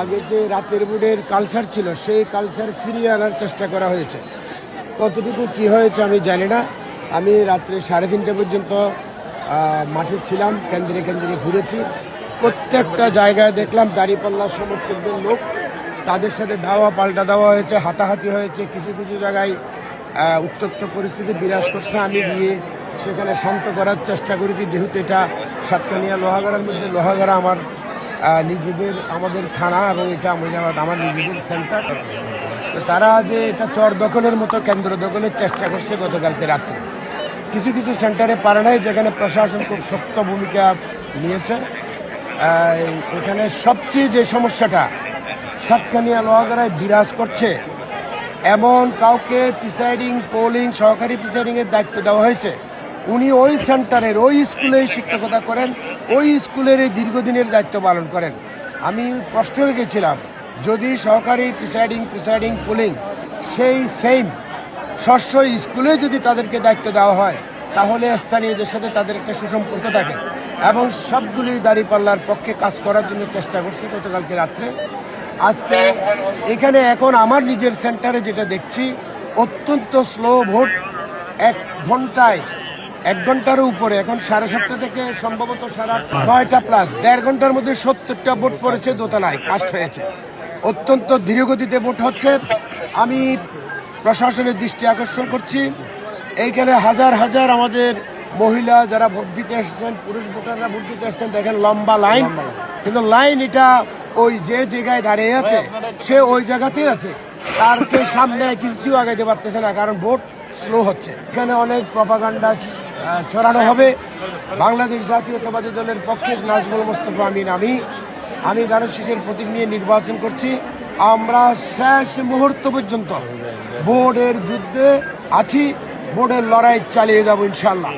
আগে যে রাতের ভোটের কালচার ছিল সেই কালচার ফিরিয়ে আনার চেষ্টা করা হয়েছে। কতটুকু কি হয়েছে আমি জানি না। আমি রাত্রে 3:30 পর্যন্ত মাঠে ছিলাম, কেন্দ্রে কেন্দ্রে ঘুরেছি। প্রত্যেকটা জায়গায় দেখলাম দাঁড়িপাল্লার সমর্থকদের লোক, তাদের সাথে ধাওয়া পাল্টা দেওয়া হয়েছে, হাতাহাতি হয়েছে। কিছু কিছু জায়গায় উত্তপ্ত পরিস্থিতি বিরাজ করছে। আমি গিয়ে সেখানে শান্ত করার চেষ্টা করেছি, যেহেতু এটা সাতকানিয়া লোহাগড়ার মধ্যে। লোহাগড়া আমার আমাদের থানা এবং এটা আমিনাবাদ আমার নিজেদের সেন্টার। তো তারা যে এটা চর দখলের মতো কেন্দ্র দখলের চেষ্টা করছে গতকালকে রাত্রে। কিছু কিছু সেন্টারে পারে নাই, যেখানে প্রশাসন খুব শক্ত ভূমিকা নিয়েছে। এখানে সবচেয়ে যে সমস্যাটা সাতকানিয়া লোহাগড়ায় বিরাজ করছে, এমন কাউকে প্রিসাইডিং পোলিং সহকারী প্রিসাইডিংয়ের দায়িত্ব দেওয়া হয়েছে। উনি ওই সেন্টারের ওই স্কুলে শিক্ষকতা করেন, ওই স্কুলের এই দীর্ঘদিনের দায়িত্ব পালন করেন। আমি প্রশ্ন রেখেছিলাম, যদি সহকারী প্রিসাইডিং পোলিং সেই সেম ষষ্ঠ স্কুলে যদি তাদেরকে দায়িত্ব দেওয়া হয়, তাহলে স্থানীয়দের সাথে তাদের একটা সুসম্পর্ক থাকে এবং সবগুলি দাঁড়িপাল্লার পক্ষে কাজ করার জন্য চেষ্টা করছে গতকালকে রাত্রে। আজকে এখানে এখন আমার নিজের সেন্টারে যেটা দেখছি, অত্যন্ত স্লো ভোট। 1 ঘন্টার উপরে, এখন 7:30 থেকে সম্ভবত 9:30 প্লাস 1.5 ঘন্টার মধ্যে 70টা ভোট পড়েছে, দোতলায় কাস্ট হয়েছে। অত্যন্ত ধীরগতিতে ভোট হচ্ছে। আমি প্রশাসনের দৃষ্টি আকর্ষণ করছি, এইখানে হাজার হাজার আমাদের মহিলা যারা ভোট দিতে এসেছেন, পুরুষ ভোটাররা ভোট দিতে এসেছেন। দেখেন লম্বা লাইন, কিন্তু লাইন এটা ওই যে জায়গায় দাঁড়িয়ে আছে সে ওই জায়গাতেই আছে, তারকে সামনে কিছু আগাইতে পারতেছে না, কারণ ভোট স্লো হচ্ছে। এখানে অনেক প্রপাগান্ডা ছড়ানো হবে। বাংলাদেশ জাতীয়তাবাদী দলের পক্ষে নাজমুল মোস্তফা আমিন, আমি ধানের শীষের প্রতীক নিয়ে নির্বাচন করছি। আমরা শেষ মুহূর্ত পর্যন্ত বোর্ডের যুদ্ধে আছি, বোর্ডের লড়াই চালিয়ে যাব ইনশাল্লাহ।